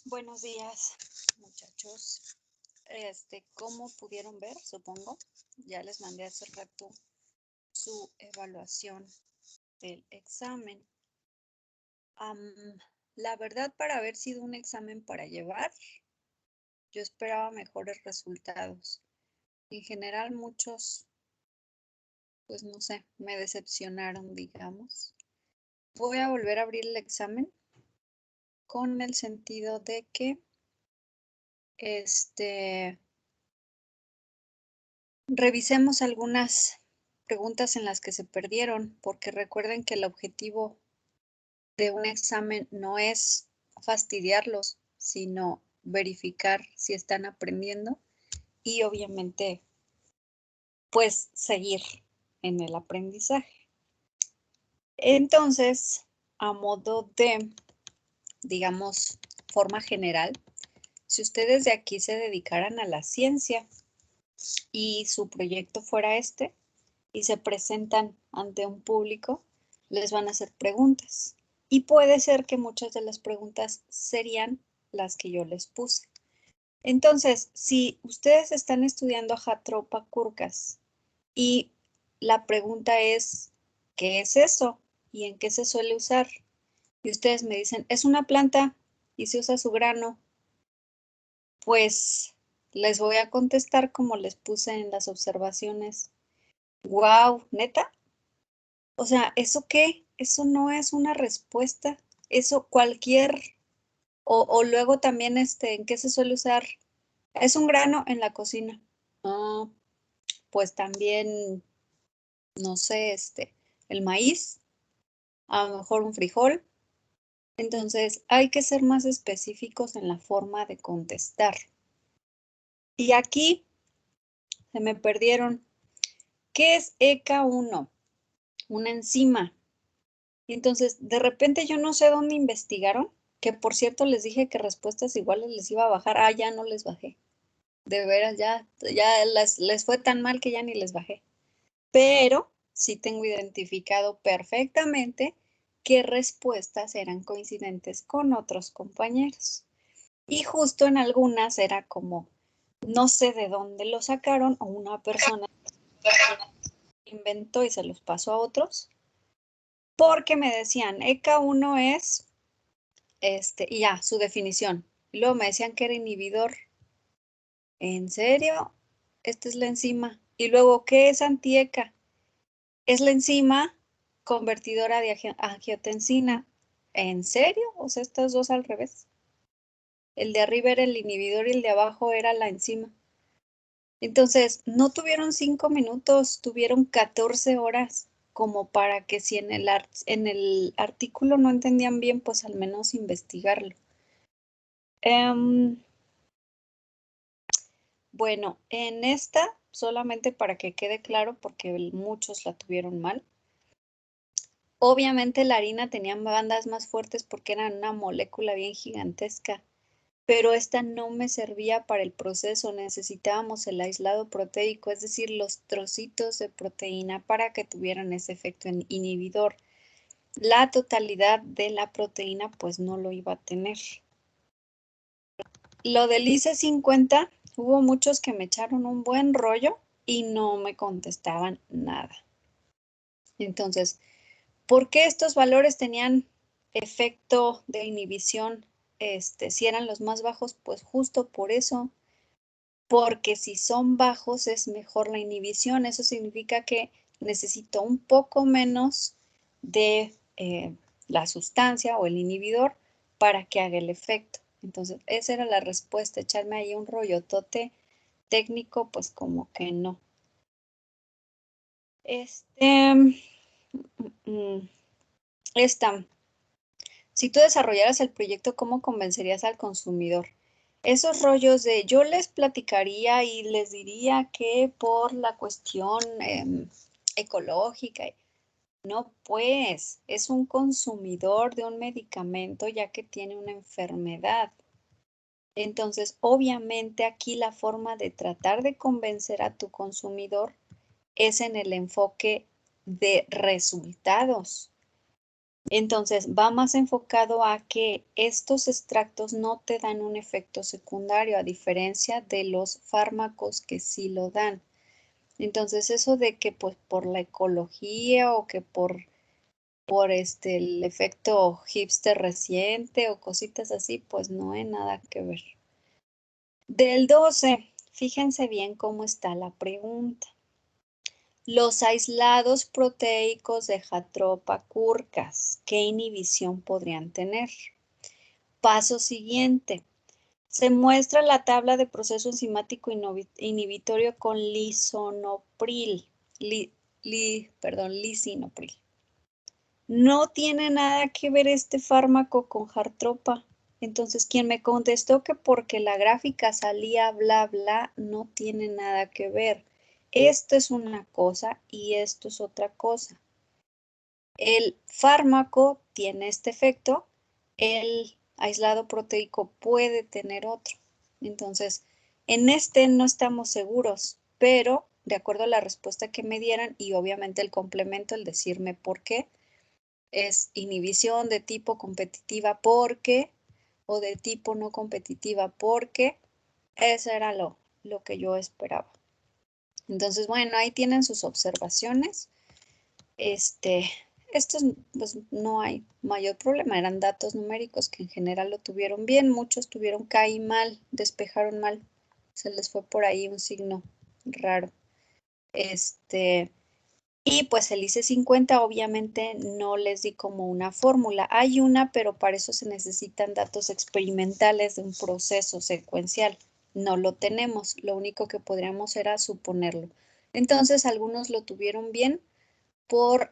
Buenos días, muchachos. Como pudieron ver, supongo, ya les mandé hace rato su evaluación del examen. La verdad, para haber sido un examen para llevar, yo esperaba mejores resultados. En general, muchos, pues no sé, me decepcionaron, digamos. Voy a volver a abrir el examen con el sentido de que, revisemos algunas preguntas en las que se perdieron, porque recuerden que el objetivo de un examen no es fastidiarlos, sino verificar si están aprendiendo y obviamente, pues, seguir en el aprendizaje. Entonces, a modo de, digamos, forma general, si ustedes de aquí se dedicaran a la ciencia y su proyecto fuera y se presentan ante un público, les van a hacer preguntas. Y puede ser que muchas de las preguntas serían las que yo les puse. Entonces, si ustedes están estudiando Jatropha curcas y la pregunta es, ¿qué es eso? ¿Y en qué se suele usar? Y ustedes me dicen, es una planta y se usa su grano. Pues les voy a contestar como les puse en las observaciones. Wow, ¿neta? O sea, ¿eso qué? Eso no es una respuesta. Eso cualquier, o luego también, ¿en qué se suele usar? Es un grano en la cocina. Ah, pues también, no sé, el maíz, a lo mejor un frijol. Entonces, hay que ser más específicos en la forma de contestar. Y aquí se me perdieron. ¿Qué es ECA1? Una enzima. Y entonces, de repente yo no sé dónde investigaron, que por cierto les dije que respuestas iguales les iba a bajar. Ah, ya no les bajé. De veras, ya les fue tan mal que ya ni les bajé. Pero sí tengo identificado perfectamente qué respuestas eran coincidentes con otros compañeros. Y justo en algunas era como, no sé de dónde lo sacaron o una persona inventó y se los pasó a otros. Porque me decían, ECA1 es, y ya, su definición. Y luego me decían que era inhibidor. ¿En serio? Esta es la enzima. Y luego, ¿qué es anti-ECA? Es la enzima convertidora de angiotensina. ¿En serio? O sea, estas dos al revés. El de arriba era el inhibidor y el de abajo era la enzima. Entonces, no tuvieron 5 minutos, tuvieron 14 horas, como para que si en el artículo no entendían bien, pues al menos investigarlo. Bueno, en esta, solamente para que quede claro, porque muchos la tuvieron mal. Obviamente la harina tenía bandas más fuertes porque era una molécula bien gigantesca, pero esta no me servía para el proceso. Necesitábamos el aislado proteico, es decir, los trocitos de proteína para que tuvieran ese efecto inhibidor. La totalidad de la proteína pues no lo iba a tener. Lo del IC50, hubo muchos que me echaron un buen rollo y no me contestaban nada. Entonces, ¿por qué estos valores tenían efecto de inhibición? Si eran los más bajos, pues justo por eso, porque si son bajos es mejor la inhibición. Eso significa que necesito un poco menos de la sustancia o el inhibidor para que haga el efecto. Entonces, esa era la respuesta. Echarme ahí un rollotote técnico, pues como que no. Esta. Si tú desarrollaras el proyecto, ¿cómo convencerías al consumidor? Esos rollos de yo les platicaría y les diría que por la cuestión ecológica, no, pues es un consumidor de un medicamento ya que tiene una enfermedad. Entonces, obviamente aquí la forma de tratar de convencer a tu consumidor es en el enfoque de resultados. Entonces, va más enfocado a que estos extractos no te dan un efecto secundario, a diferencia de los fármacos que sí lo dan. Entonces, eso de que pues por la ecología o que por el efecto hipster reciente o cositas así, pues no hay nada que ver. Del 12, fíjense bien cómo está la pregunta. Los aislados proteicos de Jatropha curcas, ¿qué inhibición podrían tener? Paso siguiente. Se muestra la tabla de proceso enzimático inhibitorio con lisinopril. Lisinopril. No tiene nada que ver este fármaco con Jatropha. Entonces, quien me contestó que porque la gráfica salía bla, bla, no tiene nada que ver. Esto es una cosa y esto es otra cosa. El fármaco tiene este efecto, el aislado proteico puede tener otro. Entonces, en este no estamos seguros, pero de acuerdo a la respuesta que me dieran y obviamente el complemento, el decirme por qué, es inhibición de tipo competitiva porque o de tipo no competitiva porque eso era lo que yo esperaba. Entonces, bueno, ahí tienen sus observaciones. Estos pues no hay mayor problema, eran datos numéricos que en general lo tuvieron bien, muchos tuvieron KI mal, despejaron mal, se les fue por ahí un signo raro. Y pues el IC50 obviamente no les di como una fórmula. Hay una, pero para eso se necesitan datos experimentales de un proceso secuencial. No lo tenemos, lo único que podríamos era suponerlo. Entonces algunos lo tuvieron bien por,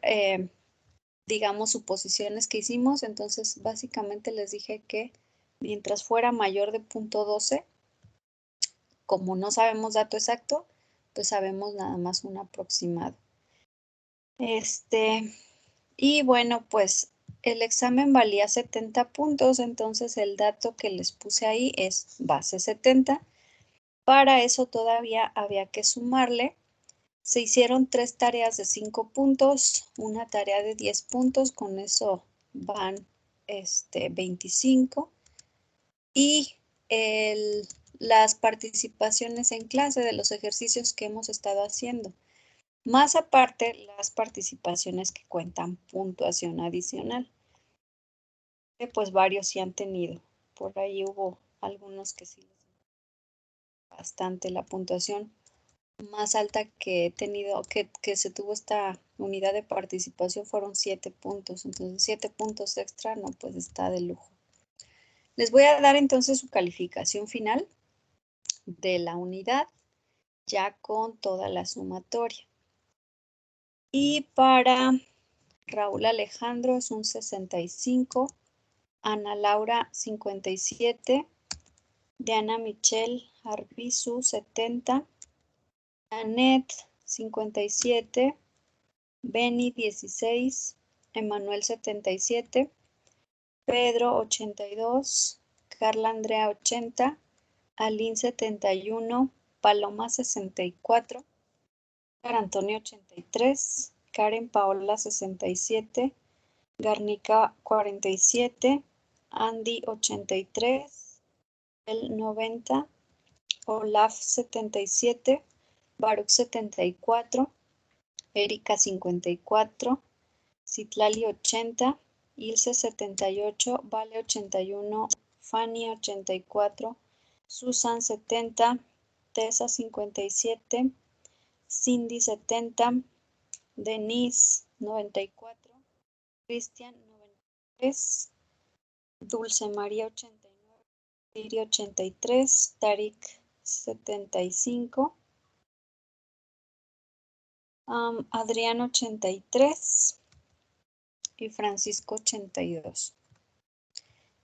digamos, suposiciones que hicimos. Entonces básicamente les dije que mientras fuera mayor de 0.12, como no sabemos dato exacto, pues sabemos nada más un aproximado. Y bueno, pues el examen valía 70 puntos, entonces el dato que les puse ahí es base 70. Para eso todavía había que sumarle. Se hicieron 3 tareas de 5 puntos, una tarea de 10 puntos, con eso van 25. Y las participaciones en clase de los ejercicios que hemos estado haciendo. Más aparte, las participaciones que cuentan puntuación adicional. Pues varios sí han tenido. Por ahí hubo algunos que sí les bastante. La puntuación más alta que he tenido, que se tuvo esta unidad de participación fueron 7 puntos. Entonces 7 puntos extra, no, pues está de lujo. Les voy a dar entonces su calificación final de la unidad, ya con toda la sumatoria. Y para Raúl Alejandro es un 65, Ana Laura 57, Diana Michelle Arbizu 70, Annette 57, Benny 16, Emanuel 77, Pedro 82, Carla Andrea 80, Aline 71, Paloma 64, Antonio 83, Karen Paola 67, Garnica 47, Andy 83, el 90, Olaf 77, Baruch 74, Erika 54, Citlali 80, Ilse 78, Vale 81, Fanny 84, Susan 70, Tessa 57, Cindy 70, Denise 94, Cristian 93, Dulce María 89, Siri 83, Tarik 75, Adrián 83 y Francisco 82.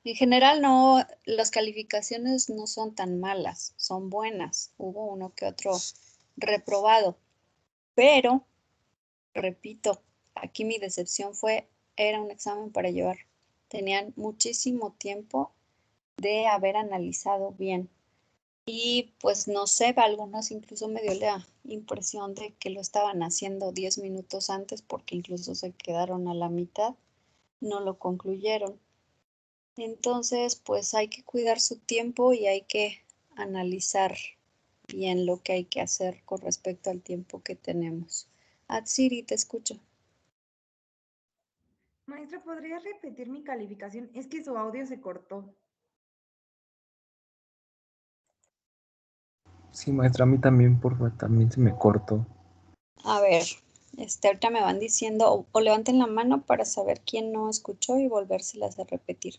En general no, las calificaciones no son tan malas, son buenas. Hubo uno que otro reprobado, pero, repito, aquí mi decepción era un examen para llevar. Tenían muchísimo tiempo de haber analizado bien. Y pues no sé, algunos incluso me dio la impresión de que lo estaban haciendo 10 minutos antes porque incluso se quedaron a la mitad. no lo concluyeron. Entonces, pues hay que cuidar su tiempo y hay que analizar bien lo que hay que hacer con respecto al tiempo que tenemos. Atsiri, te escucho. Maestra, ¿podría repetir mi calificación? Es que su audio se cortó. Sí, maestra, a mí también, por favor, también se me cortó. A ver, ahorita me van diciendo o levanten la mano para saber quién no escuchó y volvérselas a repetir.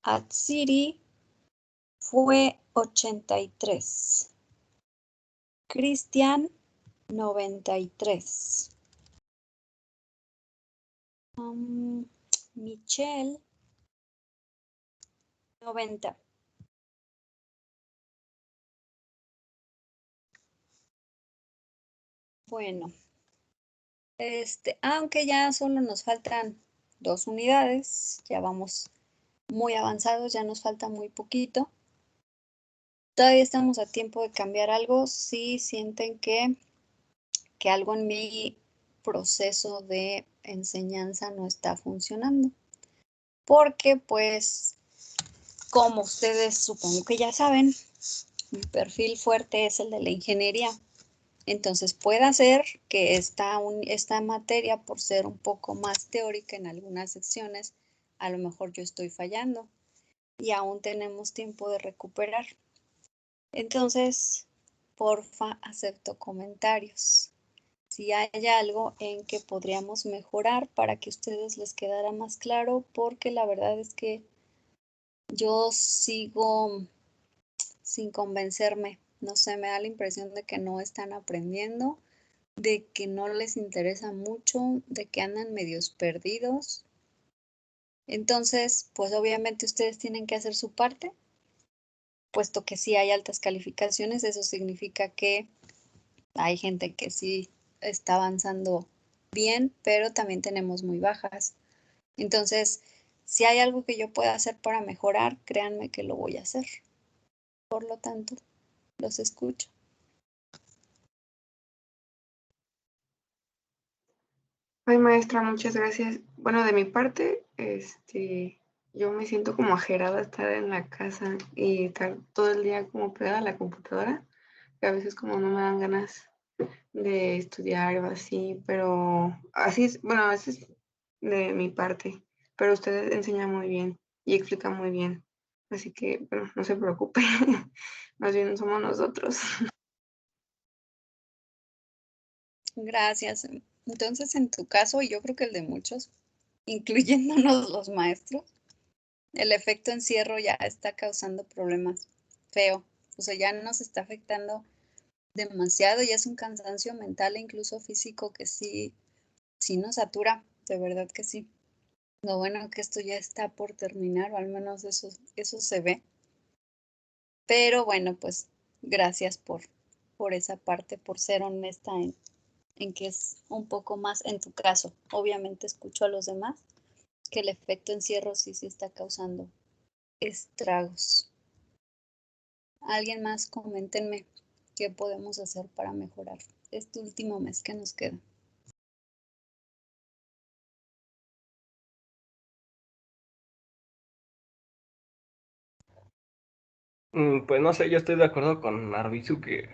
Atsiri fue 83. Cristian, 93. Michelle, 90. Bueno, aunque ya solo nos faltan 2 unidades, ya vamos muy avanzados, ya nos falta muy poquito. Todavía estamos a tiempo de cambiar algo si sienten que algo en mi proceso de enseñanza no está funcionando. Porque pues, como ustedes supongo que ya saben, mi perfil fuerte es el de la ingeniería. Entonces puede ser que esta materia, por ser un poco más teórica en algunas secciones, a lo mejor yo estoy fallando y aún tenemos tiempo de recuperar. Entonces, porfa, acepto comentarios. Si hay algo en que podríamos mejorar para que a ustedes les quedara más claro, porque la verdad es que yo sigo sin convencerme. No sé, me da la impresión de que no están aprendiendo, de que no les interesa mucho, de que andan medios perdidos. Entonces, pues obviamente ustedes tienen que hacer su parte, puesto que si hay altas calificaciones, eso significa que hay gente que sí está avanzando bien, pero también tenemos muy bajas. Entonces, si hay algo que yo pueda hacer para mejorar, créanme que lo voy a hacer. Por lo tanto, los escucho. Ay, maestra, muchas gracias. Bueno, de mi parte, yo me siento como ajerada estar en la casa y estar todo el día como pegada a la computadora, que a veces como no me dan ganas de estudiar o así, pero así es, bueno, a veces de mi parte, pero usted enseña muy bien y explica muy bien, así que, bueno, no se preocupe, más bien somos nosotros. Gracias. Entonces, en tu caso, y yo creo que el de muchos, incluyéndonos los maestros, el efecto encierro ya está causando problemas feo. O sea, ya nos está afectando demasiado y es un cansancio mental e incluso físico que sí nos satura, de verdad que sí. Lo bueno que esto ya está por terminar, o al menos eso se ve. Pero bueno, pues gracias por esa parte, por ser honesta en que es un poco más en tu caso. Obviamente escucho a los demás que el efecto encierro sí está causando estragos. ¿Alguien más? Coméntenme qué podemos hacer para mejorar este último mes que nos queda. Pues no sé, yo estoy de acuerdo con Arbizu que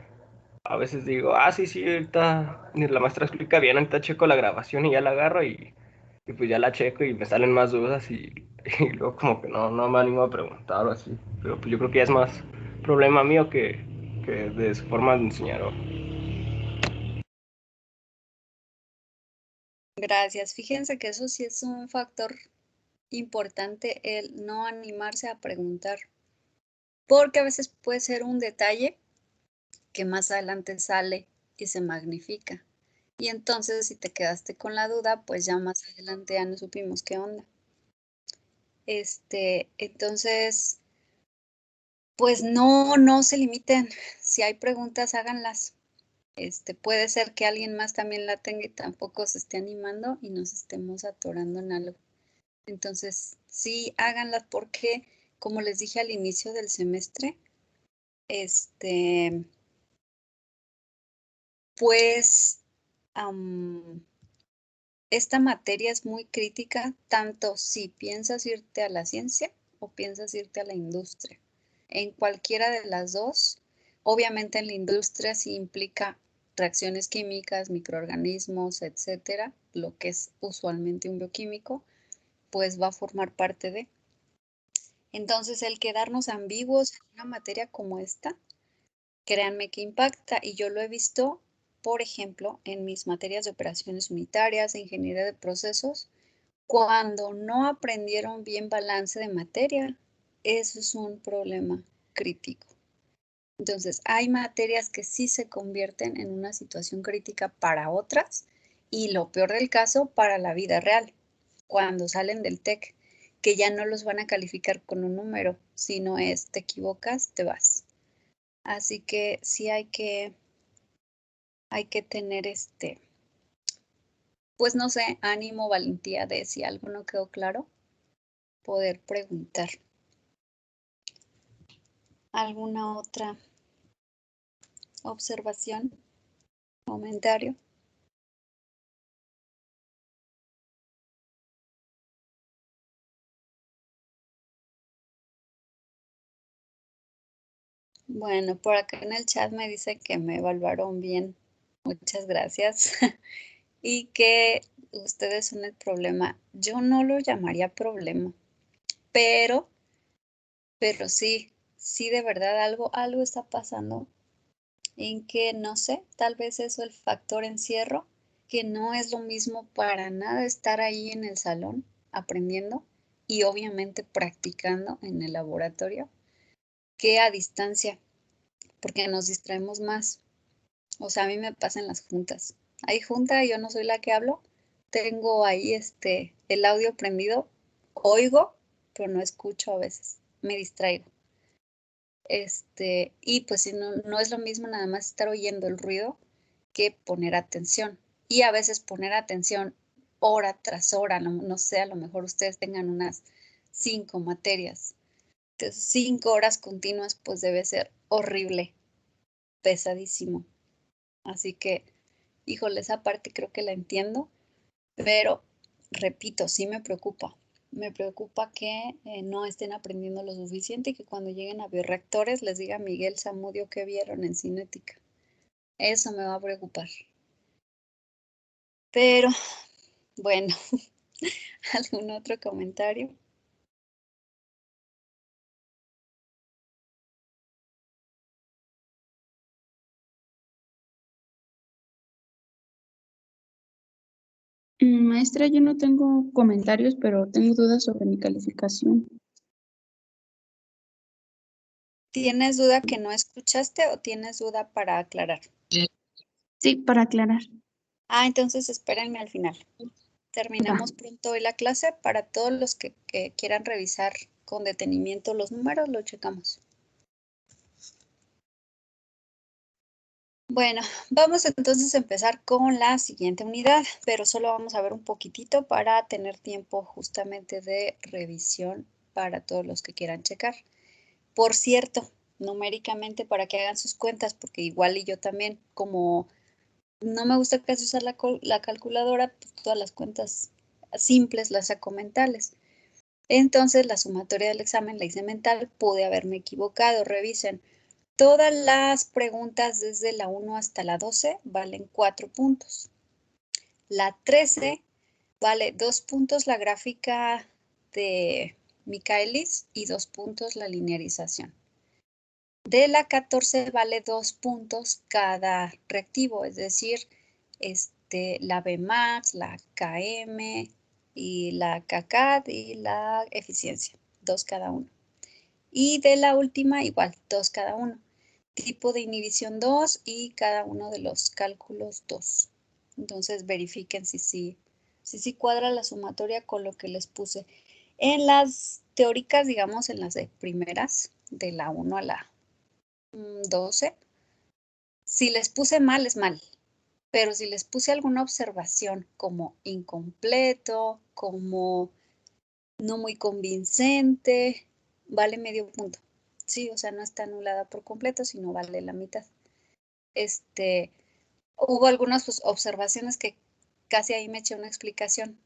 a veces digo, sí, sí, ahorita ni la maestra explica bien, ahorita checo la grabación y ya la agarro y pues ya la checo y me salen más dudas y luego como que no me animo a preguntar o así. Pero pues yo creo que ya es más problema mío que de su forma de enseñar. Gracias. Fíjense que eso sí es un factor importante, el no animarse a preguntar, porque a veces puede ser un detalle que más adelante sale y se magnifica. Y entonces, si te quedaste con la duda, pues ya más adelante ya no supimos qué onda. Entonces, pues no se limiten. Si hay preguntas, háganlas. Puede ser que alguien más también la tenga y tampoco se esté animando y nos estemos atorando en algo. Entonces, sí, háganlas porque, como les dije al inicio del semestre, pues esta materia es muy crítica, tanto si piensas irte a la ciencia o piensas irte a la industria. En cualquiera de las dos, obviamente en la industria sí implica reacciones químicas, microorganismos, etcétera, lo que es usualmente un bioquímico, pues va a formar parte de. Entonces, el quedarnos ambiguos en una materia como esta, créanme que impacta, y yo lo he visto, por ejemplo, en mis materias de operaciones unitarias, de ingeniería de procesos, cuando no aprendieron bien balance de materia. Eso es un problema crítico. Entonces, hay materias que sí se convierten en una situación crítica para otras, y lo peor del caso, para la vida real, cuando salen del TEC, que ya no los van a calificar con un número, sino es te equivocas, te vas. Así que sí hay que tener pues no sé, ánimo, valentía de, si algo no quedó claro, poder preguntar. ¿Alguna otra observación, comentario? Bueno, por acá en el chat me dicen que me evaluaron bien. Muchas gracias. Y que ustedes son el problema. Yo no lo llamaría problema, pero sí, de verdad algo está pasando en que, no sé, tal vez eso el factor encierro, que no es lo mismo para nada estar ahí en el salón aprendiendo y obviamente practicando en el laboratorio que a distancia, porque nos distraemos más. O sea, a mí me pasa en las juntas. Hay junta, yo no soy la que hablo, tengo ahí el audio prendido, oigo, pero no escucho a veces, me distraigo. Y pues si no es lo mismo nada más estar oyendo el ruido que poner atención. Y a veces poner atención hora tras hora, no sé, a lo mejor ustedes tengan unas 5 materias. Entonces, 5 horas continuas, pues debe ser horrible, pesadísimo. Así que, híjole, esa parte creo que la entiendo, pero repito, sí me preocupa. Me preocupa que no estén aprendiendo lo suficiente y que cuando lleguen a bioreactores les diga Miguel Zamudio que vieron en cinética. Eso me va a preocupar. Pero, bueno, ¿algún otro comentario? Maestra, yo no tengo comentarios, pero tengo dudas sobre mi calificación. ¿Tienes duda que no escuchaste o tienes duda para aclarar? Sí, para aclarar. Entonces espérenme al final. Terminamos pronto hoy la clase. Para todos los que quieran revisar con detenimiento los números, lo checamos. Bueno, vamos entonces a empezar con la siguiente unidad, pero solo vamos a ver un poquitito para tener tiempo justamente de revisión para todos los que quieran checar. Por cierto, numéricamente para que hagan sus cuentas, porque igual y yo también, como no me gusta casi usar la calculadora, pues todas las cuentas simples las saco mentales. Entonces, la sumatoria del examen la hice mental, pude haberme equivocado, revisen. Todas las preguntas desde la 1 hasta la 12 valen 4 puntos. La 13 vale 2 puntos la gráfica de Michaelis y 2 puntos la linearización. De la 14 vale 2 puntos cada reactivo, es decir, la Bmax, la Km y la Kcad y la eficiencia, 2 cada uno. Y de la última igual, 2 cada uno. Tipo de inhibición 2 y cada uno de los cálculos 2. Entonces verifiquen si sí cuadra la sumatoria con lo que les puse. En las teóricas, digamos, en las de primeras, de la 1 a la 12, si les puse mal, es mal. Pero si les puse alguna observación como incompleto, como no muy convincente, vale medio punto. Sí, o sea, no está anulada por completo, sino vale la mitad. Hubo algunas observaciones que casi ahí me eché una explicación.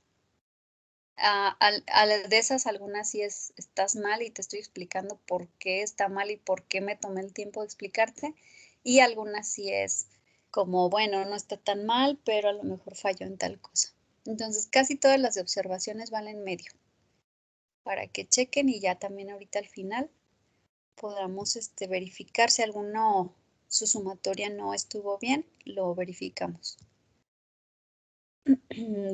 De esas algunas sí estás mal y te estoy explicando por qué está mal y por qué me tomé el tiempo de explicarte. Y algunas sí es como, bueno, no está tan mal, pero a lo mejor falló en tal cosa. Entonces, casi todas las de observaciones valen medio. Para que chequen y ya también ahorita al final podamos verificar si alguno, su sumatoria no estuvo bien, lo verificamos.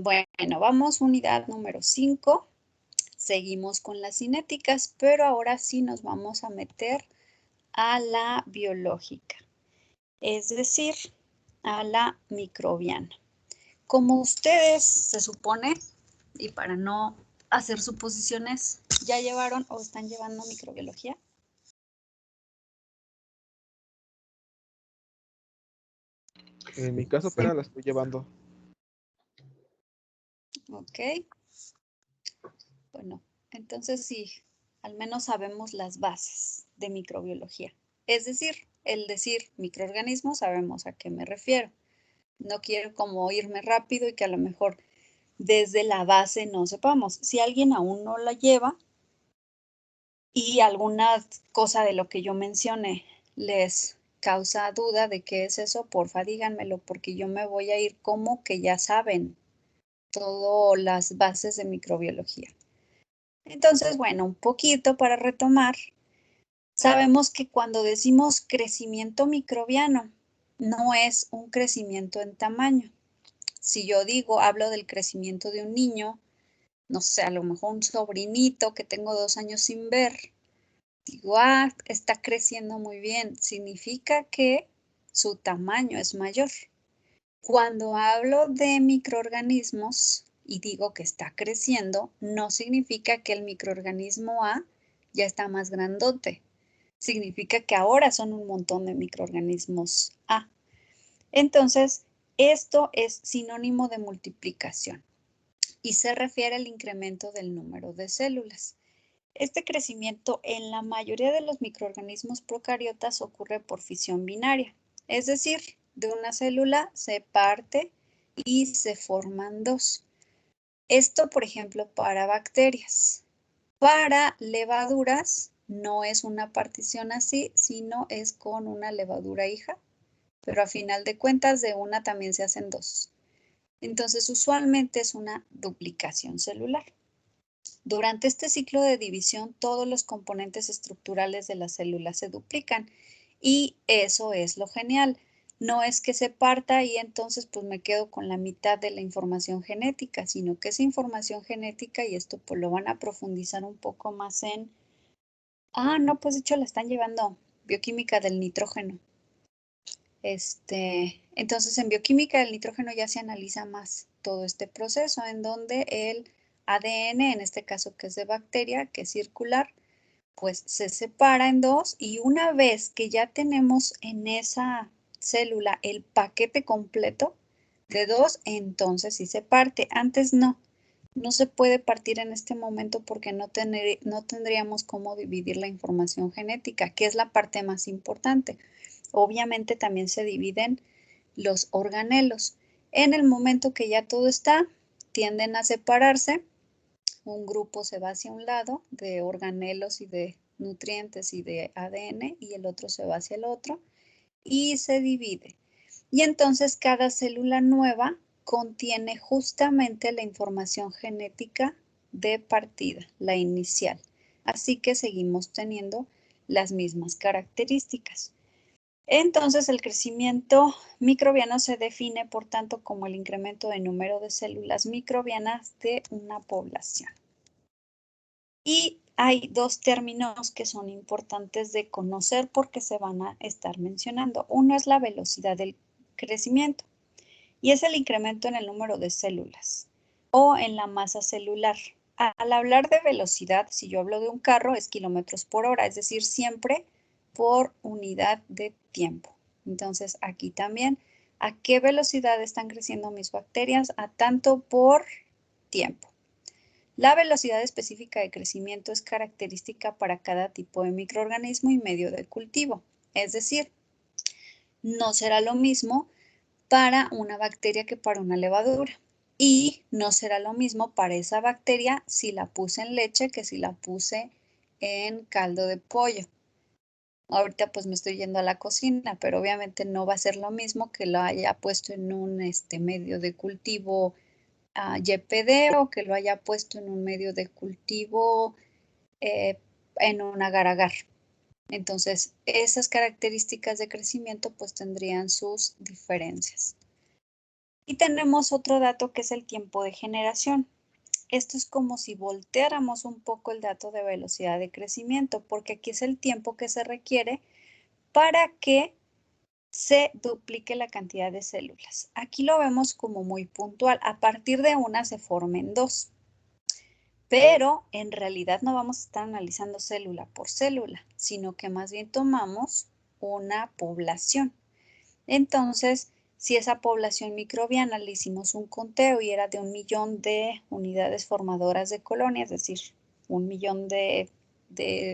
Bueno, vamos unidad número 5. Seguimos con las cinéticas, pero ahora sí nos vamos a meter a la biológica, es decir, a la microbiana. Como ustedes se supone, y para no hacer suposiciones, ¿ya llevaron o están llevando microbiología? En mi caso apenas la estoy llevando. Ok. Bueno, entonces sí, al menos sabemos las bases de microbiología. Es decir, el decir microorganismo sabemos a qué me refiero. No quiero como irme rápido y que a lo mejor desde la base no sepamos. Si alguien aún no la lleva y alguna cosa de lo que yo mencione les causa duda de qué es eso, porfa díganmelo porque yo me voy a ir como que ya saben todas las bases de microbiología. Entonces, bueno, un poquito para retomar, sabemos que cuando decimos crecimiento microbiano, no es un crecimiento en tamaño. Si yo digo, hablo del crecimiento de un niño, no sé, a lo mejor un sobrinito que tengo 2 años sin ver, digo, está creciendo muy bien, significa que su tamaño es mayor. Cuando hablo de microorganismos y digo que está creciendo, no significa que el microorganismo A ya está más grandote. Significa que ahora son un montón de microorganismos A. Entonces, esto es sinónimo de multiplicación y se refiere al incremento del número de células. Este crecimiento en la mayoría de los microorganismos procariotas ocurre por fisión binaria, es decir, de una célula se parte y se forman 2. Esto, por ejemplo, para bacterias. Para levaduras no es una partición así, sino es con una levadura hija, pero a final de cuentas de una también se hacen 2. Entonces, usualmente es una duplicación celular. Durante este ciclo de división, todos los componentes estructurales de la célula se duplican y eso es lo genial. No es que se parta y entonces pues me quedo con la mitad de la información genética, sino que esa información genética, y esto pues lo van a profundizar un poco más en, no, pues de hecho la están llevando bioquímica del nitrógeno. Entonces en bioquímica del nitrógeno ya se analiza más todo este proceso en donde el ADN, en este caso que es de bacteria, que es circular, pues se separa en 2 y una vez que ya tenemos en esa célula el paquete completo de 2, entonces sí se parte. Antes no se puede partir en este momento porque no tendríamos cómo dividir la información genética, que es la parte más importante. Obviamente también se dividen los organelos. En el momento que ya todo está, tienden a separarse. Un grupo se va hacia un lado de organelos y de nutrientes y de ADN y el otro se va hacia el otro y se divide. Y entonces cada célula nueva contiene justamente la información genética de partida, la inicial. Así que seguimos teniendo las mismas características. Entonces, el crecimiento microbiano se define, por tanto, como el incremento de número de células microbianas de una población. Y hay 2 términos que son importantes de conocer porque se van a estar mencionando. Uno es la velocidad del crecimiento y es el incremento en el número de células o en la masa celular. Al hablar de velocidad, si yo hablo de un carro, es kilómetros por hora, es decir, siempre por unidad de tiempo. Entonces, aquí también, ¿a qué velocidad están creciendo mis bacterias? A tanto por tiempo. La velocidad específica de crecimiento es característica para cada tipo de microorganismo y medio de cultivo. Es decir, no será lo mismo para una bacteria que para una levadura. Y no será lo mismo para esa bacteria si la puse en leche que si la puse en caldo de pollo. Ahorita pues me estoy yendo a la cocina, pero obviamente no va a ser lo mismo que lo haya puesto en un medio de cultivo YPD o que lo haya puesto en un medio de cultivo en un agar-agar. Entonces, esas características de crecimiento pues tendrían sus diferencias. Y tenemos otro dato que es el tiempo de generación. Esto es como si volteáramos un poco el dato de velocidad de crecimiento, porque aquí es el tiempo que se requiere para que se duplique la cantidad de células. Aquí lo vemos como muy puntual. A partir de una se formen dos. Pero en realidad no vamos a estar analizando célula por célula, sino que más bien tomamos una población. Entonces, si esa población microbiana le hicimos un conteo y era de 1 millón de unidades formadoras de colonia, es decir, 1 millón de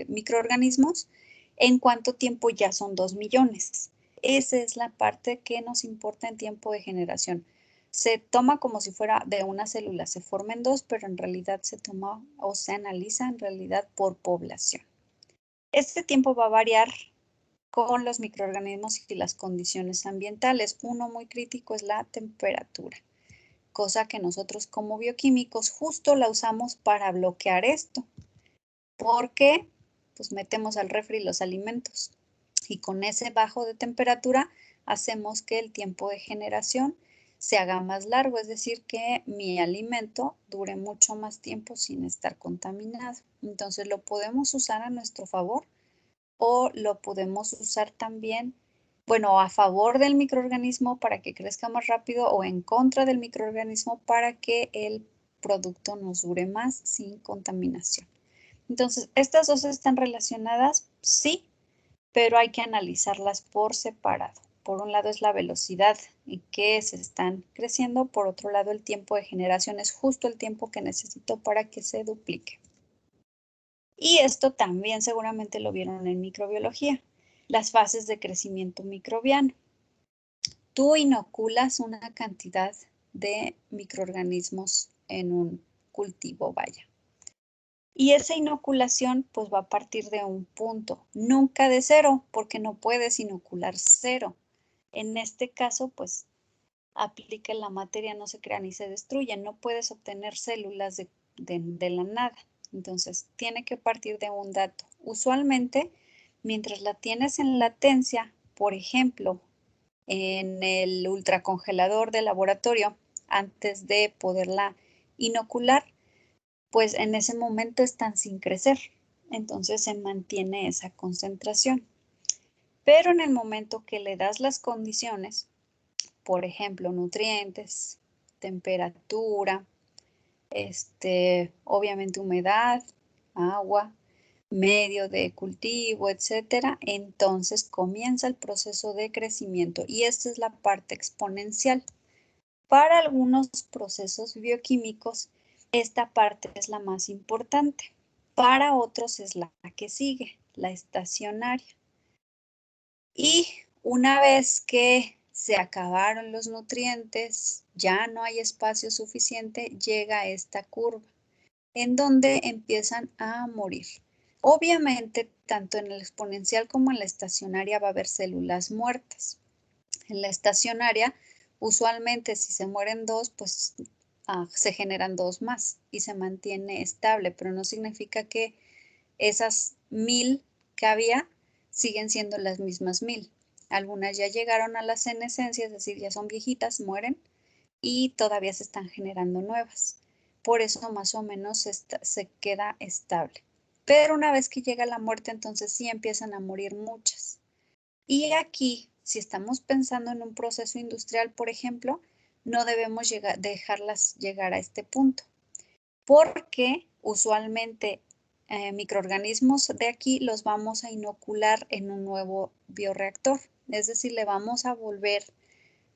microorganismos, ¿en cuánto tiempo ya son 2 millones? Esa es la parte que nos importa en tiempo de generación. Se toma como si fuera de una célula, se formen dos, pero en realidad se toma o se analiza en realidad por población. Este tiempo va a variar con los microorganismos y las condiciones ambientales. Uno muy crítico es la temperatura, cosa que nosotros como bioquímicos justo la usamos para bloquear esto, porque pues metemos al refri los alimentos y con ese bajo de temperatura hacemos que el tiempo de generación se haga más largo, es decir, que mi alimento dure mucho más tiempo sin estar contaminado. Entonces lo podemos usar a nuestro favor o lo podemos usar también, bueno, a favor del microorganismo para que crezca más rápido o en contra del microorganismo para que el producto nos dure más sin contaminación. Entonces, ¿estas dos están relacionadas? Sí, pero hay que analizarlas por separado. Por un lado es la velocidad en que se están creciendo, por otro lado el tiempo de generación es justo el tiempo que necesito para que se duplique. Y esto también seguramente lo vieron en microbiología, las fases de crecimiento microbiano. Tú inoculas una cantidad de microorganismos en un cultivo, vaya. Y esa inoculación pues va a partir de un punto, nunca de cero, porque no puedes inocular cero. En este caso pues aplica la materia, no se crea ni se destruye, no puedes obtener células de la nada. Entonces, tiene que partir de un dato. Usualmente, mientras la tienes en latencia, por ejemplo, en el ultracongelador de laboratorio, antes de poderla inocular, pues en ese momento están sin crecer. Entonces, se mantiene esa concentración. Pero en el momento que le das las condiciones, por ejemplo, nutrientes, temperatura, obviamente humedad, agua, medio de cultivo, etcétera, entonces comienza el proceso de crecimiento y esta es la parte exponencial. Para algunos procesos bioquímicos, esta parte es la más importante. Para otros es la que sigue, la estacionaria. Y una vez que se acabaron los nutrientes, ya no hay espacio suficiente, llega esta curva en donde empiezan a morir. Obviamente, tanto en el exponencial como en la estacionaria va a haber células muertas. En la estacionaria, usualmente si se mueren dos, pues se generan dos más y se mantiene estable, pero no significa que esas 1000 que había siguen siendo las mismas 1000. Algunas ya llegaron a la senescencia, es decir, ya son viejitas, mueren y todavía se están generando nuevas. Por eso más o menos se queda estable. Pero una vez que llega la muerte, entonces sí empiezan a morir muchas. Y aquí, si estamos pensando en un proceso industrial, por ejemplo, no debemos dejarlas llegar a este punto, porque usualmente microorganismos de aquí los vamos a inocular en un nuevo bioreactor, es decir, le vamos a volver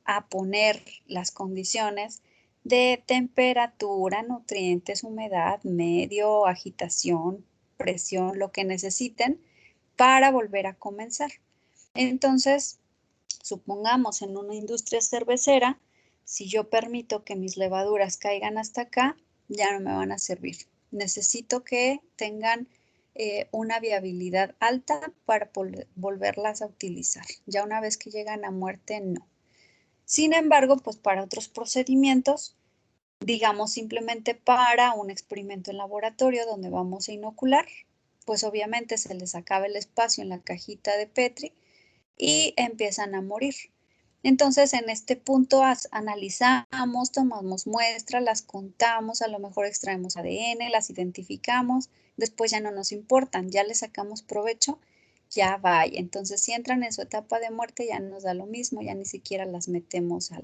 a poner las condiciones de temperatura, nutrientes, humedad, medio, agitación, presión, lo que necesiten para volver a comenzar. Entonces, supongamos en una industria cervecera, Si yo permito que mis levaduras caigan hasta acá, ya no me van a servir. Necesito que tengan una viabilidad alta para volverlas a utilizar. Ya una vez que llegan a muerte, no. Sin embargo, pues para otros procedimientos, digamos simplemente para un experimento en laboratorio donde vamos a inocular, pues obviamente se les acaba el espacio en la cajita de Petri y empiezan a morir. Entonces, en este punto analizamos, tomamos muestras, las contamos, a lo mejor extraemos ADN, las identificamos, después ya no nos importan, ya les sacamos provecho, ya vaya. Entonces, si entran en su etapa de muerte, ya nos da lo mismo, ya ni siquiera las metemos a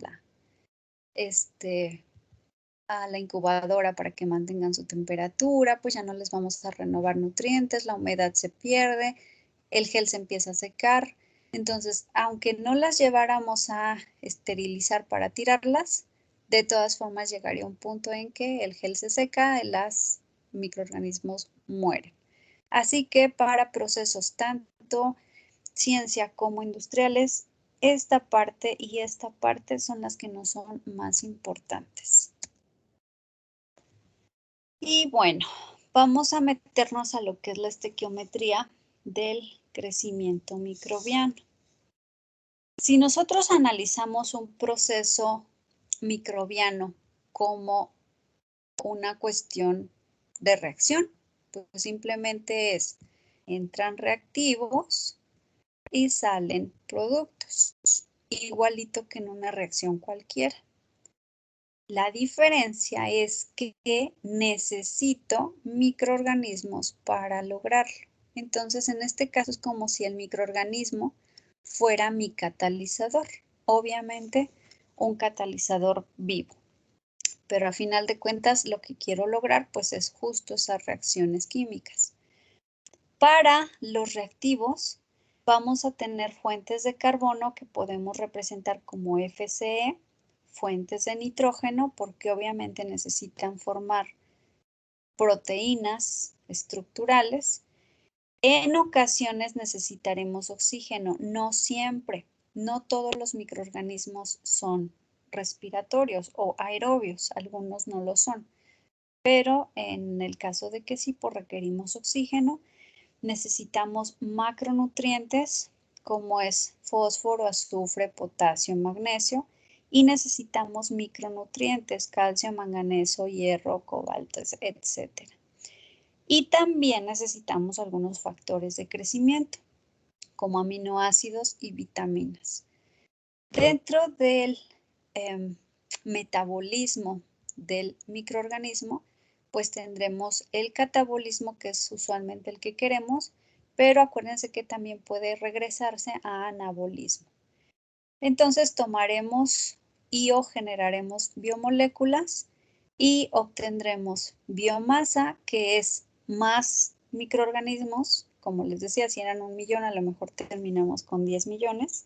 la incubadora para que mantengan su temperatura, pues ya no les vamos a renovar nutrientes, la humedad se pierde, el gel se empieza a secar. Entonces, aunque no las lleváramos a esterilizar para tirarlas, de todas formas llegaría un punto en que el gel se seca y los microorganismos mueren. Así que para procesos tanto ciencia como industriales, esta parte y esta parte son las que nos son más importantes. Y bueno, vamos a meternos a lo que es la estequiometría del crecimiento microbiano. Si nosotros analizamos un proceso microbiano como una cuestión de reacción, pues simplemente es, entran reactivos y salen productos, igualito que en una reacción cualquiera. La diferencia es que necesito microorganismos para lograrlo. Entonces, en este caso es como si el microorganismo fuera mi catalizador. Obviamente, un catalizador vivo. Pero a final de cuentas, lo que quiero lograr, pues es justo esas reacciones químicas. Para los reactivos, vamos a tener fuentes de carbono que podemos representar como FCE, fuentes de nitrógeno, porque obviamente necesitan formar proteínas estructurales. En ocasiones necesitaremos oxígeno, no siempre. No todos los microorganismos son respiratorios o aerobios, algunos no lo son. Pero en el caso de que sí, pues requerimos oxígeno. Necesitamos macronutrientes como es fósforo, azufre, potasio, magnesio, y necesitamos micronutrientes, calcio, manganeso, hierro, cobalto, etc. Y también necesitamos algunos factores de crecimiento, como aminoácidos y vitaminas. Dentro del metabolismo del microorganismo, pues tendremos el catabolismo, que es usualmente el que queremos, pero acuérdense que también puede regresarse a anabolismo. Entonces tomaremos o generaremos biomoléculas y obtendremos biomasa, que es más microorganismos. Como les decía, si eran 1 millón, a lo mejor terminamos con 10 millones.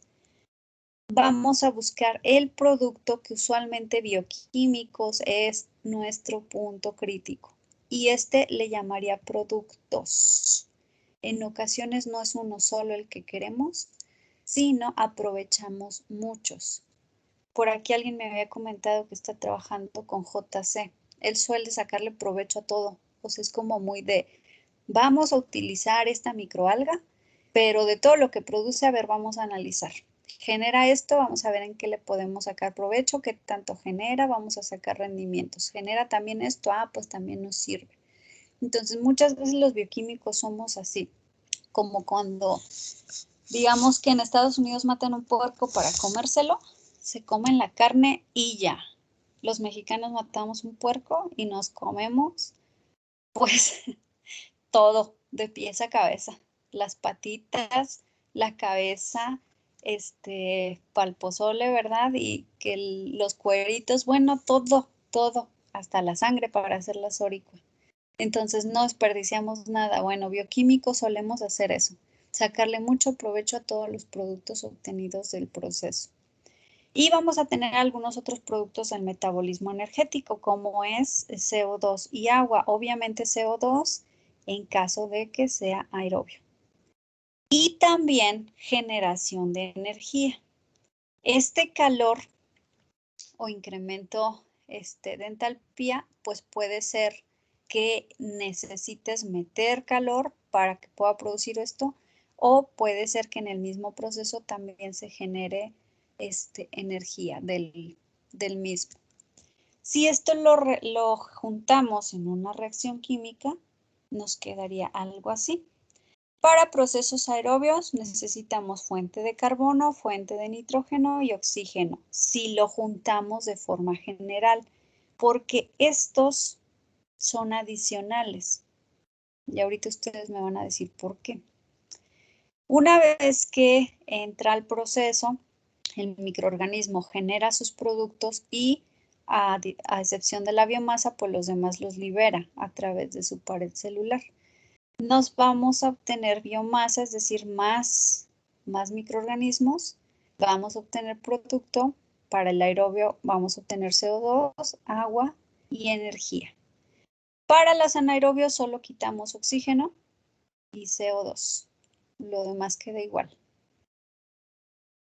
Vamos a buscar el producto que usualmente bioquímicos es nuestro punto crítico. Y le llamaría productos. En ocasiones no es uno solo el que queremos, sino aprovechamos muchos. Por aquí alguien me había comentado que está trabajando con JC. Él suele sacarle provecho a todo. Pues es como muy de, vamos a utilizar esta microalga, pero de todo lo que produce, a ver, vamos a analizar. Genera esto, vamos a ver en qué le podemos sacar provecho, qué tanto genera, vamos a sacar rendimientos. Genera también esto, pues también nos sirve. Entonces, muchas veces los bioquímicos somos así, como cuando, digamos que en Estados Unidos matan un puerco para comérselo, se comen la carne y ya. Los mexicanos matamos un puerco y nos comemos, pues, todo, de pies a cabeza. Las patitas, la cabeza, pal pozole, ¿verdad? Y que los cueritos, bueno, todo, hasta la sangre para hacer la soricua. Entonces no desperdiciamos nada. Bueno, bioquímicos solemos hacer eso, sacarle mucho provecho a todos los productos obtenidos del proceso. Y vamos a tener algunos otros productos del metabolismo energético, como es CO2 y agua. Obviamente CO2 en caso de que sea aerobio. Y también generación de energía. Este calor o incremento de entalpía, pues puede ser que necesites meter calor para que pueda producir esto, o puede ser que en el mismo proceso también se genere energía del mismo. Si esto lo juntamos en una reacción química, nos quedaría algo así. Para procesos aerobios necesitamos fuente de carbono, fuente de nitrógeno y oxígeno, si lo juntamos de forma general, porque estos son adicionales. Y ahorita ustedes me van a decir por qué. Una vez que entra al proceso, el microorganismo genera sus productos y a excepción de la biomasa, pues los demás los libera a través de su pared celular. Nos vamos a obtener biomasa, es decir, más microorganismos. Vamos a obtener producto. Para el aerobio vamos a obtener CO2, agua y energía. Para los anaerobios solo quitamos oxígeno y CO2. Lo demás queda igual.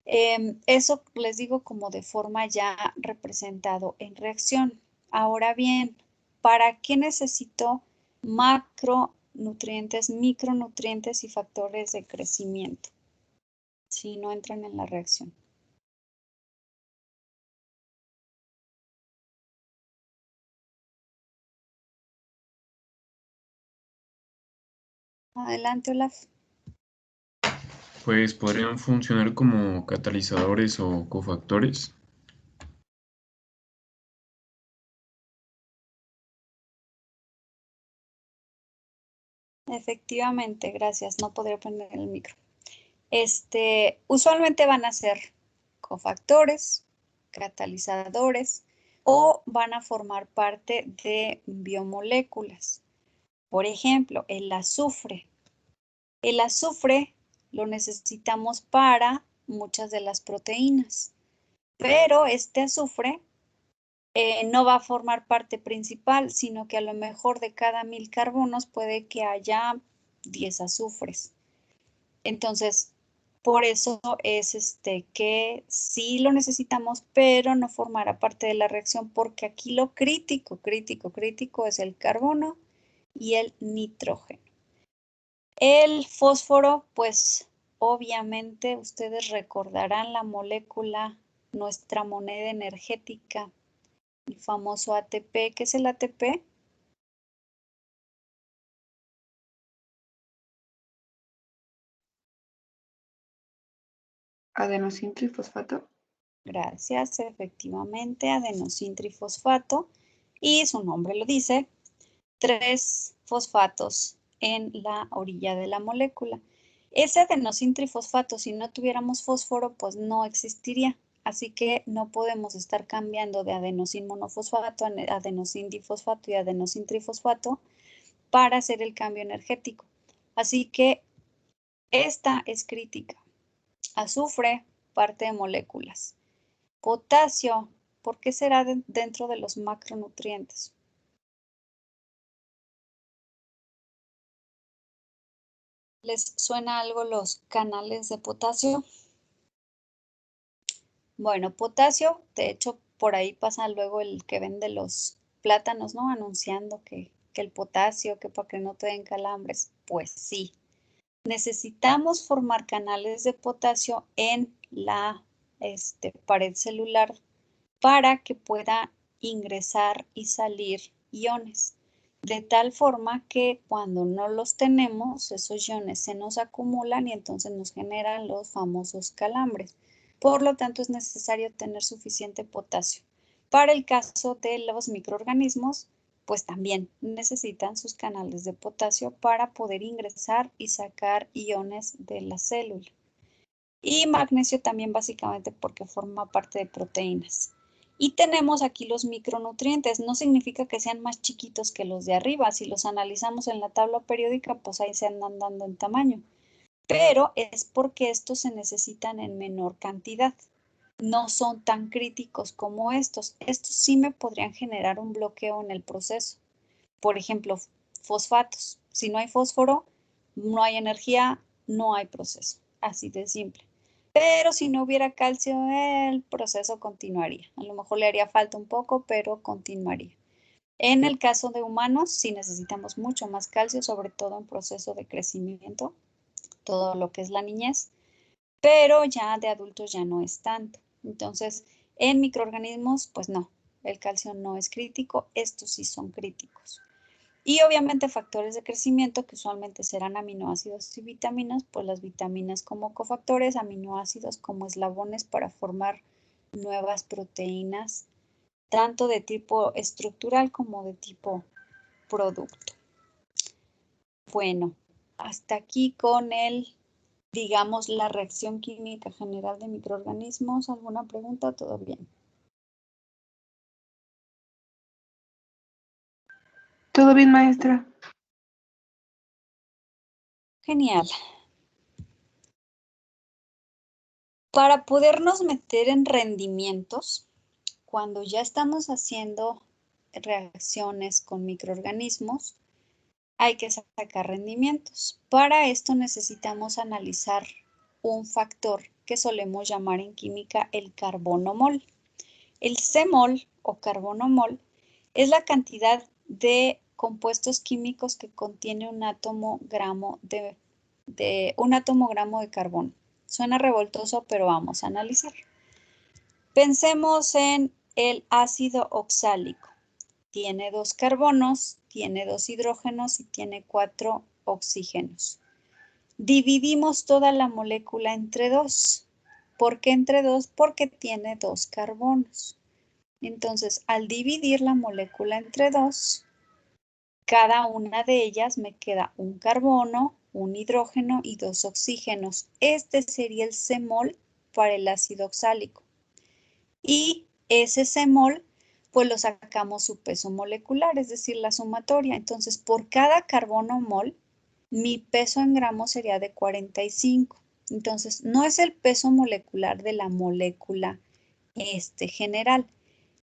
Eso les digo como de forma ya representado en reacción. Ahora bien, ¿para qué necesito macronutrientes, micronutrientes y factores de crecimiento si no entran en la reacción? Adelante, Olaf. Pues podrían funcionar como catalizadores o cofactores. Efectivamente, gracias. No podría prender el micro. Usualmente van a ser cofactores, catalizadores o van a formar parte de biomoléculas. Por ejemplo, el azufre. El azufre lo necesitamos para muchas de las proteínas, pero este azufre no va a formar parte principal, sino que a lo mejor de cada 1000 carbonos puede que haya 10 azufres. Entonces, por eso es que sí lo necesitamos, pero no formará parte de la reacción, porque aquí lo crítico es el carbono y el nitrógeno. El fósforo, pues obviamente ustedes recordarán la molécula, nuestra moneda energética, el famoso ATP. ¿Qué es el ATP? Adenosín trifosfato. Gracias, efectivamente, adenosín trifosfato. Y su nombre lo dice, 3 fosfatos en la orilla de la molécula. Ese adenosín trifosfato, si no tuviéramos fósforo, pues no existiría. Así que no podemos estar cambiando de adenosín monofosfato a adenosín difosfato y adenosín trifosfato para hacer el cambio energético. Así que esta es crítica. Azufre, parte de moléculas. Potasio, ¿por qué será dentro de los macronutrientes? ¿Les suena algo los canales de potasio? Bueno, potasio, de hecho, por ahí pasa luego el que vende los plátanos, ¿no? Anunciando que el potasio, que para que no te den calambres. Pues sí, necesitamos formar canales de potasio en la pared celular para que pueda ingresar y salir iones. De tal forma que cuando no los tenemos, esos iones se nos acumulan y entonces nos generan los famosos calambres. Por lo tanto, es necesario tener suficiente potasio. Para el caso de los microorganismos, pues también necesitan sus canales de potasio para poder ingresar y sacar iones de la célula. Y magnesio también básicamente porque forma parte de proteínas. Y tenemos aquí los micronutrientes. No significa que sean más chiquitos que los de arriba. Si los analizamos en la tabla periódica, pues ahí se andan dando en tamaño. Pero es porque estos se necesitan en menor cantidad. No son tan críticos como estos. Estos sí me podrían generar un bloqueo en el proceso. Por ejemplo, fosfatos. Si no hay fósforo, no hay energía, no hay proceso. Así de simple. Pero si no hubiera calcio, el proceso continuaría. A lo mejor le haría falta un poco, pero continuaría. En el caso de humanos, sí necesitamos mucho más calcio, sobre todo en proceso de crecimiento, todo lo que es la niñez, pero ya de adultos ya no es tanto. Entonces, en microorganismos, pues no, el calcio no es crítico, estos sí son críticos. Y obviamente factores de crecimiento que usualmente serán aminoácidos y vitaminas, pues las vitaminas como cofactores, aminoácidos como eslabones para formar nuevas proteínas, tanto de tipo estructural como de tipo producto. Bueno, hasta aquí con digamos, la reacción química general de microorganismos. ¿Alguna pregunta? ¿Todo bien? Todo bien, maestra. Genial. Para podernos meter en rendimientos, cuando ya estamos haciendo reacciones con microorganismos, hay que sacar rendimientos. Para esto necesitamos analizar un factor que solemos llamar en química el carbono-mol. El C-mol o carbono-mol es la cantidad de compuestos químicos que contiene un átomo gramo de carbono. Suena revoltoso, pero vamos a analizar. Pensemos en el ácido oxálico. Tiene 2 carbonos, tiene 2 hidrógenos y tiene 4 oxígenos. Dividimos toda la molécula entre 2. ¿Por qué entre 2? Porque tiene 2 carbonos. Entonces, al dividir la molécula entre 2, cada una de ellas me queda un carbono, un hidrógeno y 2 oxígenos. Este sería el C-mol para el ácido oxálico. Y ese C-mol, pues lo sacamos su peso molecular, es decir, la sumatoria. Entonces, por cada carbono mol, mi peso en gramos sería de 45. Entonces, no es el peso molecular de la molécula general,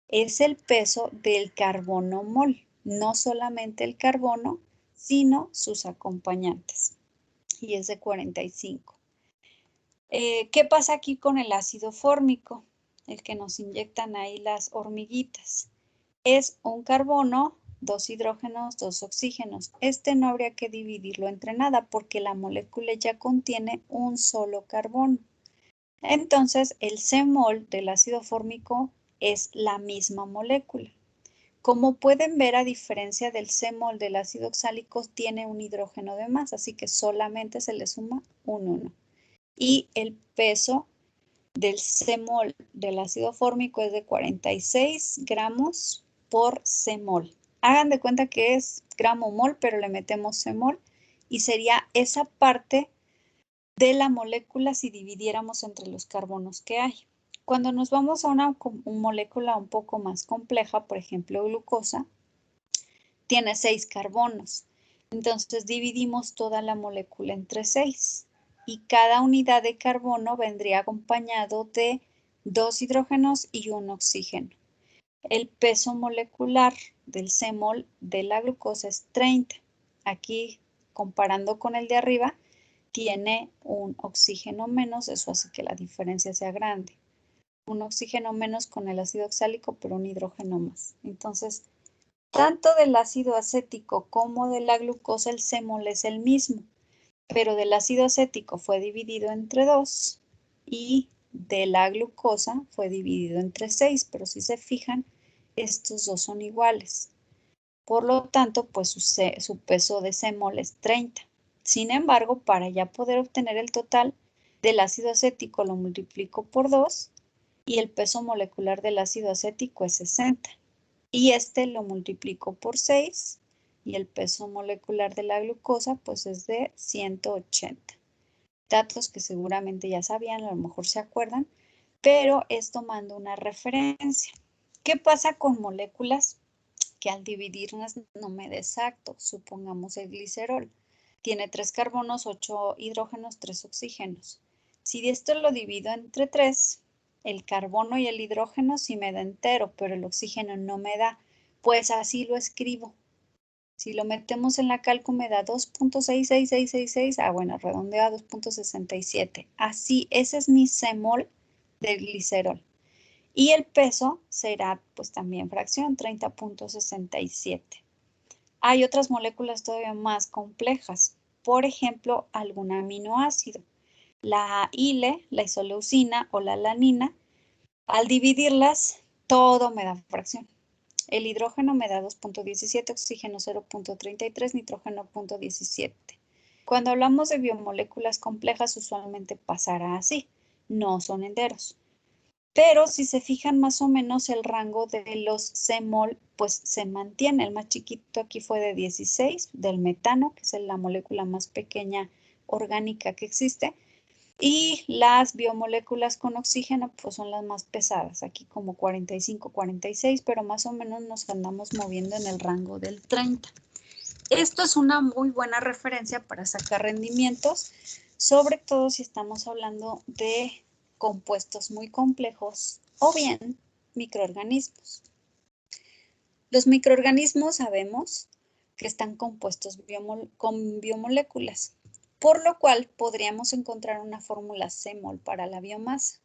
es el peso del carbono mol, no solamente el carbono, sino sus acompañantes. Y es de 45. ¿Qué pasa aquí con el ácido fórmico? El que nos inyectan ahí las hormiguitas. Es un carbono, 2 hidrógenos, 2 oxígenos. Este no habría que dividirlo entre nada porque la molécula ya contiene un solo carbono. Entonces, el C-mol del ácido fórmico es la misma molécula. Como pueden ver, a diferencia del C-mol del ácido oxálico, tiene un hidrógeno de más, así que solamente se le suma un 1. Y el peso del C-mol del ácido fórmico es de 46 gramos por C-mol. Hagan de cuenta que es gramo-mol, pero le metemos C-mol y sería esa parte de la molécula si dividiéramos entre los carbonos que hay. Cuando nos vamos a una molécula un poco más compleja, por ejemplo, glucosa, tiene 6 carbonos. Entonces dividimos toda la molécula entre 6 y cada unidad de carbono vendría acompañado de 2 hidrógenos y un oxígeno. El peso molecular del C-mol de la glucosa es 30. Aquí, comparando con el de arriba, tiene un oxígeno menos, eso hace que la diferencia sea grande. Un oxígeno menos con el ácido oxálico, pero un hidrógeno más. Entonces, tanto del ácido acético como de la glucosa, el C-mol es el mismo, pero del ácido acético fue dividido entre 2 y de la glucosa fue dividido entre 6, pero si se fijan, estos dos son iguales. Por lo tanto, pues su peso de C-mol es 30. Sin embargo, para ya poder obtener el total del ácido acético lo multiplico por 2 y el peso molecular del ácido acético es 60. Y este lo multiplico por 6 y el peso molecular de la glucosa pues es de 180. Datos que seguramente ya sabían, a lo mejor se acuerdan, pero es tomando una referencia. ¿Qué pasa con moléculas que al dividirlas no me da exacto? Supongamos el glicerol. Tiene 3 carbonos, 8 hidrógenos, 3 oxígenos. Si de esto lo divido entre 3, el carbono y el hidrógeno sí me da entero, pero el oxígeno no me da. Pues así lo escribo. Si lo metemos en la cálculo me da 2.66666. Ah, bueno, redondeo a 2.67. Así, ese es mi C-mol del glicerol. Y el peso será pues también fracción, 30.67. Hay otras moléculas todavía más complejas. Por ejemplo, algún aminoácido. La ile, la isoleucina o la alanina, al dividirlas, todo me da fracción. El hidrógeno me da 2.17, oxígeno 0.33, nitrógeno 0.17. Cuando hablamos de biomoléculas complejas, usualmente pasará así. No son enteros. Pero si se fijan más o menos el rango de los C-mol, pues se mantiene. El más chiquito aquí fue de 16, del metano, que es la molécula más pequeña orgánica que existe. Y las biomoléculas con oxígeno, pues son las más pesadas, aquí como 45, 46, pero más o menos nos andamos moviendo en el rango del 30. Esto es una muy buena referencia para sacar rendimientos, sobre todo si estamos hablando de compuestos muy complejos o bien microorganismos. Los microorganismos sabemos que están compuestos con biomoléculas, por lo cual podríamos encontrar una fórmula C-mol para la biomasa.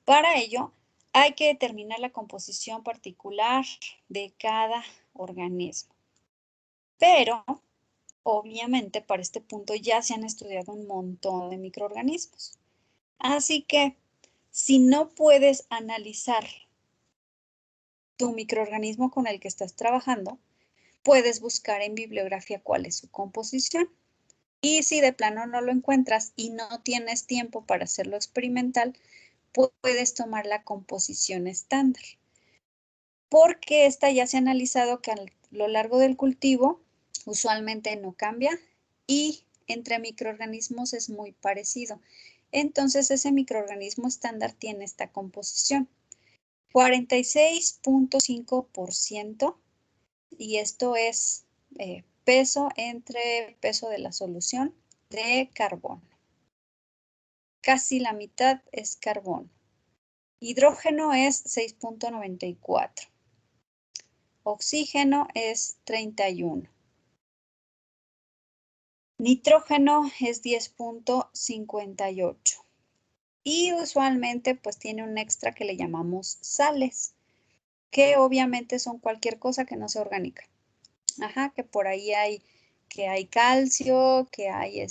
Para ello, hay que determinar la composición particular de cada organismo. Pero, obviamente, para este punto ya se han estudiado un montón de microorganismos. Así que, si no puedes analizar tu microorganismo con el que estás trabajando, puedes buscar en bibliografía cuál es su composición. Y si de plano no lo encuentras y no tienes tiempo para hacerlo experimental, puedes tomar la composición estándar. Porque esta ya se ha analizado que a lo largo del cultivo usualmente no cambia y entre microorganismos es muy parecido. Entonces ese microorganismo estándar tiene esta composición. 46.5% y esto es peso entre peso de la solución de carbono. Casi la mitad es carbono. Hidrógeno es 6.94. Oxígeno es 31. Nitrógeno es 10.58. Y usualmente pues tiene un extra que le llamamos sales, que obviamente son cualquier cosa que no sea orgánica. Ajá, que por ahí hay calcio, que hay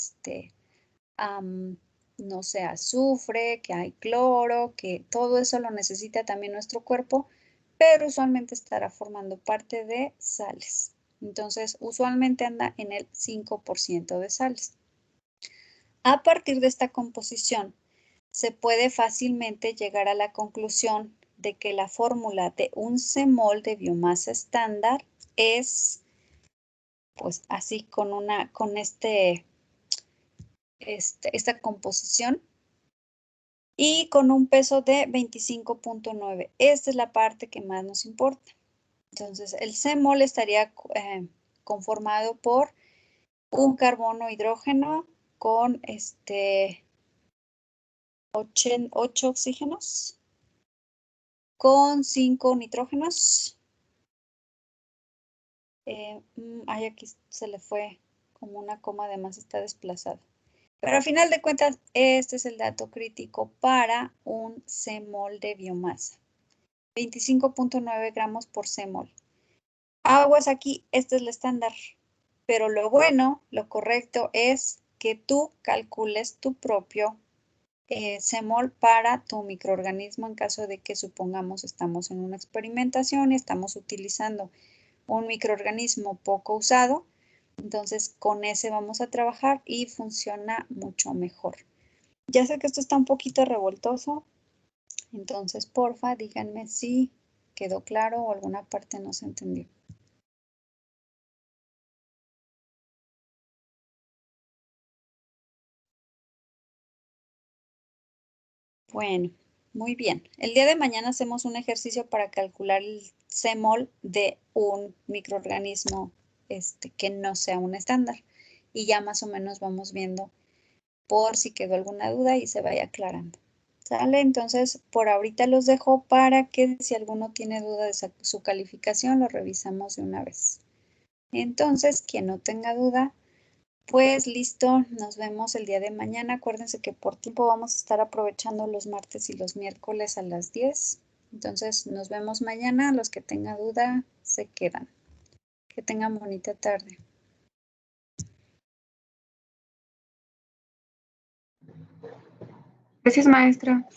no sé, azufre, que hay cloro, que todo eso lo necesita también nuestro cuerpo, pero usualmente estará formando parte de sales. Entonces, usualmente anda en el 5% de sales. A partir de esta composición, se puede fácilmente llegar a la conclusión de que la fórmula de un C-mol de biomasa estándar es, pues así, con esta composición y con un peso de 25.9. Esta es la parte que más nos importa. Entonces, el C-mol estaría conformado por un carbono hidrógeno con 8 oxígenos, con 5 nitrógenos. Aquí se le fue como una coma, además está desplazada. Pero al final de cuentas, este es el dato crítico para un C-mol de biomasa. 25.9 gramos por C-mol. Aguas aquí, este es el estándar. Pero lo bueno, lo correcto es que tú calcules tu propio C-mol para tu microorganismo en caso de que supongamos estamos en una experimentación y estamos utilizando un microorganismo poco usado. Entonces, con ese vamos a trabajar y funciona mucho mejor. Ya sé que esto está un poquito revoltoso, entonces, porfa, díganme si quedó claro o alguna parte no se entendió. Bueno, muy bien. El día de mañana hacemos un ejercicio para calcular el C-mol de un microorganismo que no sea un estándar. Y ya más o menos vamos viendo por si quedó alguna duda y se vaya aclarando. ¿Sale? Entonces, por ahorita los dejo para que si alguno tiene duda de su calificación, lo revisamos de una vez. Entonces, quien no tenga duda, pues listo, nos vemos el día de mañana. Acuérdense que por tiempo vamos a estar aprovechando los martes y los miércoles a las 10. Entonces, nos vemos mañana. Los que tengan duda, se quedan. Que tengan bonita tarde. Gracias, maestra.